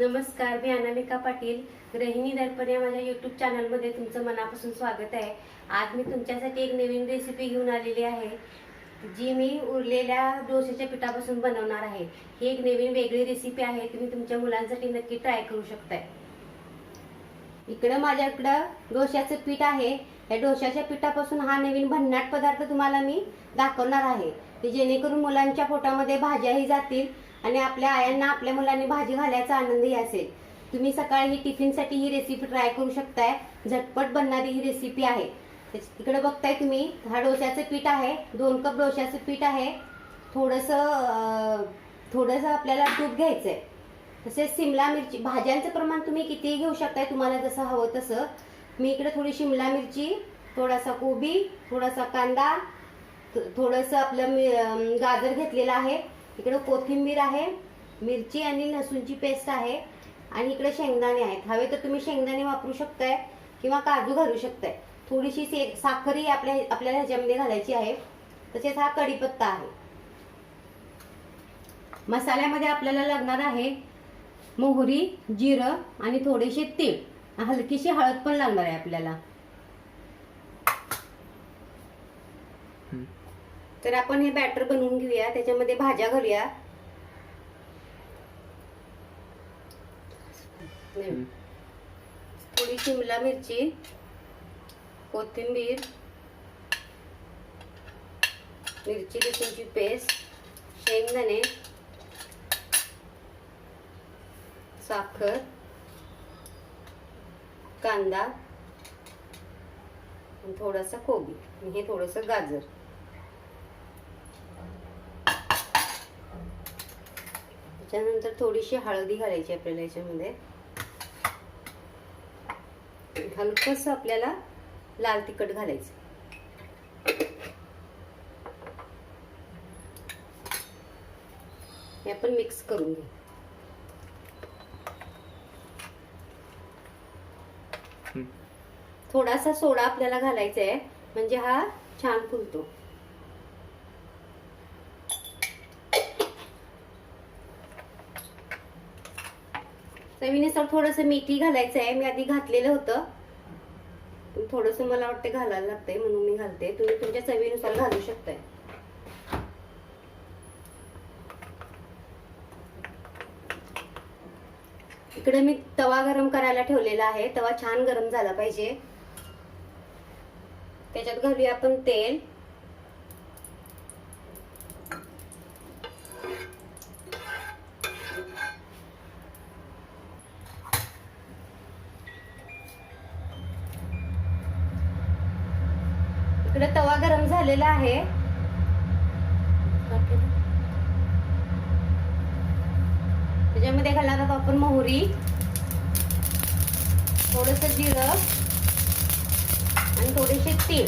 नमस्कार, मी अनामिका पाटील. गृहिणी दर्पण या माझ्या यूट्यूब चॅनलमध्ये तुमचं मनापासून स्वागत आहे. आज मी तुमच्यासाठी एक नवीन रेसिपी घेऊन आलेली आहे, जी मी उरलेल्या डोश्याच्या पिठापासून बनवणार आहे. ही एक नवीन वेगळी रेसिपी आहे. तुम्ही तुमच्या मुलांसाठी नक्की ट्राय करू शकताय. इकडं माझ्याकडं डोश्याचं पीठ आहे. या डोश्याच्या पिठापासून हा नवीन भन्नाट पदार्थ तुम्हाला मी दाखवणार आहे, की जेणेकरून मुलांच्या पोटामध्ये भाज्याही जातील आणि आपल्या आयांना आपल्या मुलांनी भाजी घालायचा आनंदही असेल. तुम्ही सकाळी ही टिफिनसाठी ही रेसिपी ट्राय करू शकताय. झटपट बनणारी ही रेसिपी आहे. इकडे बघताय तुम्ही, हा डोश्याचं पीठ आहे. 2 कप डोश्याचं पीठ आहे. थोडंसं आपल्याला तूप घ्यायचंय. तसेच शिमला मिरची, भाज्यांचं प्रमाण तुम्ही कितीही घेऊ शकताय, तुम्हाला जसं हवं तसं. मी इकडे थोडी शिमला मिरची, थोडासा कोबी, थोडासा कांदा, थोडंसं आपलं गाजर घेतलेलं आहे. इकडे कोथिंबीर आहे, मिरची आणि लसूणची पेस्ट आहे आणि इकडे शेंगदाणे आहेत. हवे तर तुम्ही शेंगदाणे वापरू शकताय किंवा काजू घालू शकताय. थोडीशी साखरही आपल्याला ह्याच्यामध्ये घालायची आहे. तसेच हा कढीपत्ता आहे. मसाल्यामध्ये आपल्याला लागणार आहे मोहरी, जिरं आणि थोडेसे तीळ. हलकीशी हळद पण लागणार आहे आपल्याला. तर आपण हे बॅटर बनवून घेऊया. त्याच्यामध्ये भाज्या घालूया. थोडी शिमला मिरची, कोथिंबीर, मिरची लसूणची पेस्ट, शेंगदाणे, साखर, कांदा आणि थोडासा कोबी आणि हे थोडंसं गाजर. त्यानंतर थोडीशी हळदी घालायची आपल्याला याच्यामध्ये. हलकस आपल्याला लाल तिखट घालायचं. हे आपण मिक्स करून घेऊ. थोडासा सोडा आपल्याला घालायचा आहे, म्हणजे हा छान फुलतो. चवीनुसार थोडंसं मीठही घालायचं आहे. मी आधी घातलेलं होतं, थोडंसं मला वाटतं घालायला लागतंय म्हणून मी घालते. तुम्ही तुमच्या चवीनुसार घालू शकताय. इकडे मी तवा गरम करायला ठेवलेला आहे. तवा छान गरम झाला पाहिजे. त्याच्यात घालूया आपण तेल. इकडे तवा गरम झालेला आहे. त्याच्यामध्ये घालणार आहोत आपण मोहरी, थोडंसं जिरं आणि थोडेसे तीळ,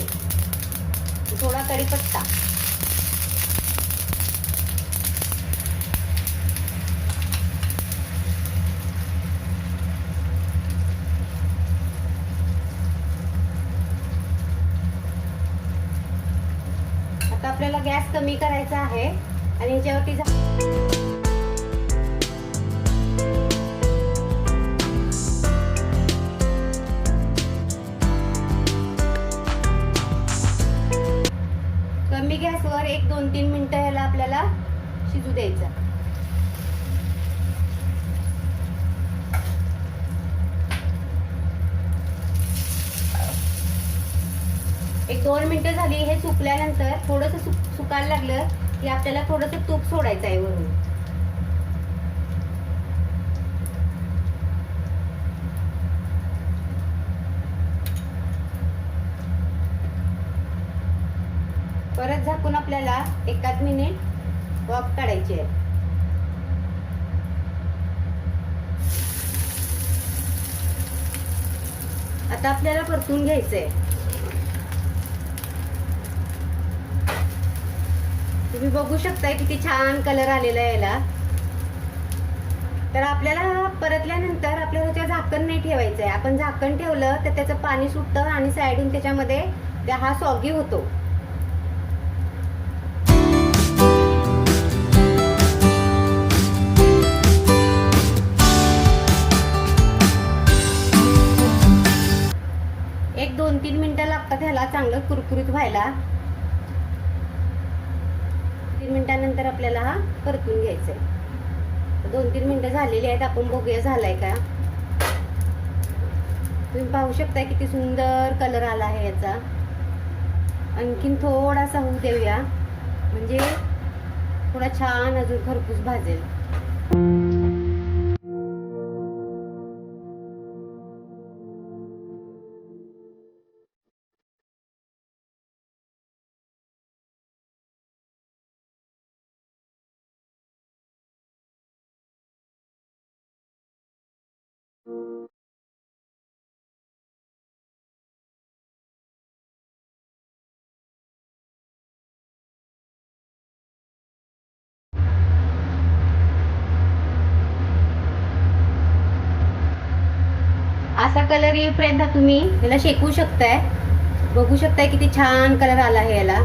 थोडा कढीपत्ता. आता आपल्याला गॅस कमी करायचा आहे आणि ह्याच्यावरती कमी गॅसवर 1-2-3 मिनिटं ह्याला आपल्याला शिजू द्यायचं. एक 2 मिनिटं झाली. हे सुकल्यानंतर थोडंसं सुकायला लागलं की आपल्याला थोडंसं तूप सोडायचं आहे वरून. परत झाकून आपल्याला 1 मिनिट वाफ काढायची आहे. आता आपल्याला परतून घ्यायचंय. तुम्ही बघू शकताय किती छान कलर आलेला आहे याला. तर आपल्याला परतल्यानंतर आपल्याला त्या झाकण नाही ठेवायचंय. आपण झाकण ठेवलं तर त्याचं पाणी सुटतं आणि साईडून त्याच्यामध्ये हा सॉगी होतो. आपल्याला 3 मिनिटांनंतर आपल्याला हा परतून घ्यायचा आहे. 2-3 मिनिटं झालेली आहेत. आपण बघूया झालाय का. तुम्ही पाहू शकता किती सुंदर कलर आला आहे याचा. आणखीन थोडासा होऊ देऊया, म्हणजे थोडा छान अजून खरपूस भाजेल. असा कलर येईपर्यंत तुम्ही याला शेकू शकताय. बघू शकताय किती छान कलर आला आहे याला.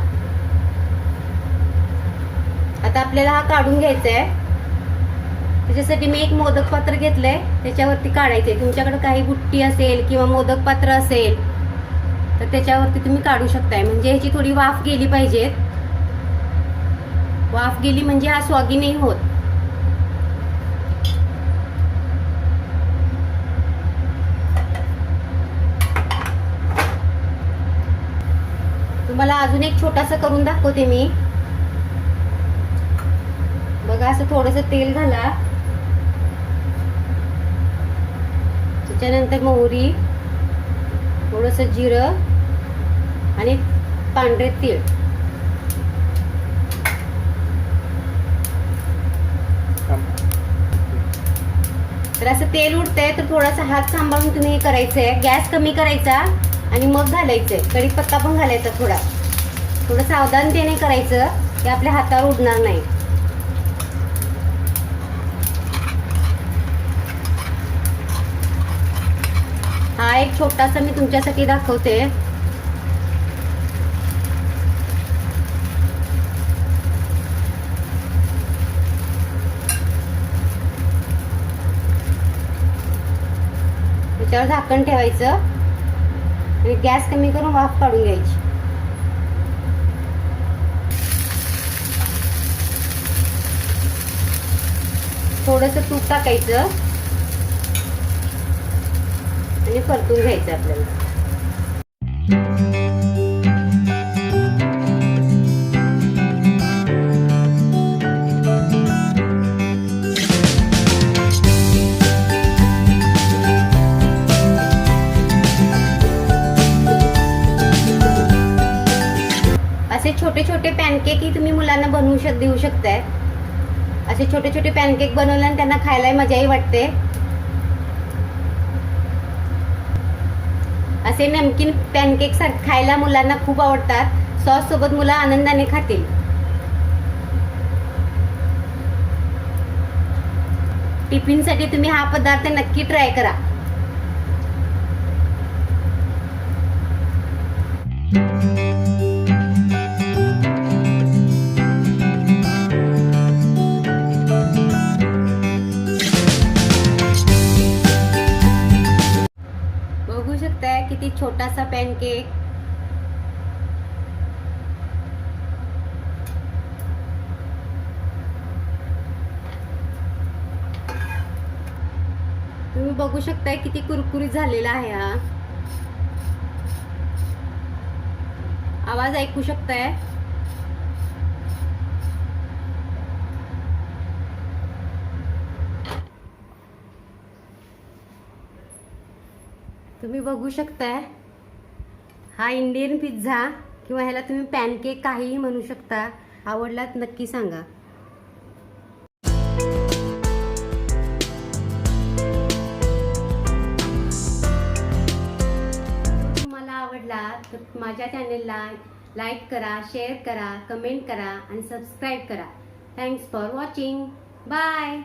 आता आपल्याला हा काढून घ्यायचा आहे. त्याच्यासाठी मी एक मोदक पात्र घेतलंय, त्याच्यावरती काढायचंय. तुमच्याकडे काही बुट्टी असेल किंवा मोदक पात्र असेल तर त्याच्यावरती तुम्ही काढू शकताय. म्हणजे ह्याची थोडी वाफ गेली पाहिजे. वाफ गेली म्हणजे हा स्वागी नाही होत. तुम्हाला अजून एक छोटासा करून दाखवते मी. बघा, असं थोडंसं तेल घाला. त्याच्यानंतर मोहरी, थोडंसं जिरं आणि पांढरे तीळ. तर असं तेल उडतंय तर थोडासा हात सांभाळून तुम्ही हे करायचंय. गॅस कमी करायचा आणि मग घालायचंय. कढीपत्ता पण घालायचा. थोडं सावधानतेने करायचं की आपल्या हातावर उडणार नाही. हा एक छोटासा मी तुमच्यासाठी दाखवते. त्याच्यावर झाकण ठेवायचं आणि गॅस कमी करून वाफ काढून घ्यायची. थोडंसं तूप टाकायचं आणि परतून घ्यायचं आपल्याला. असे छोटे छोटे पॅनकेक ही तुम्ही मुलांना देऊ शकताय. असे छोटे छोटे पॅनकेक बनवल्याने त्यांना खायला मजाही वाटते. असे नमकीन पॅनकेक खायला मुलांना खूप आवडतात. सॉस सोबत मुलं आनंदाने खातील. टिफिनसाठी तुम्ही हा पदार्थ नक्की ट्राय करा. बघू शकताय किती छोटासा पॅनकेक. तुम्ही बघू शकताय किती कुरकुरीत झालेला आहे हा. आवाज ऐकू शकताय. तुम्ही बघू शकताय हा इंडियन पिझ्झा किंवा ह्याला तुम्ही पॅनकेक काहीही म्हणू शकता. आवडलात नक्की सांगा. तुम्हाला आवडला तर माझ्या चॅनेलला लाईक करा, शेअर करा, कमेंट करा आणि सबस्क्राईब करा. Thanks for watching. बाय.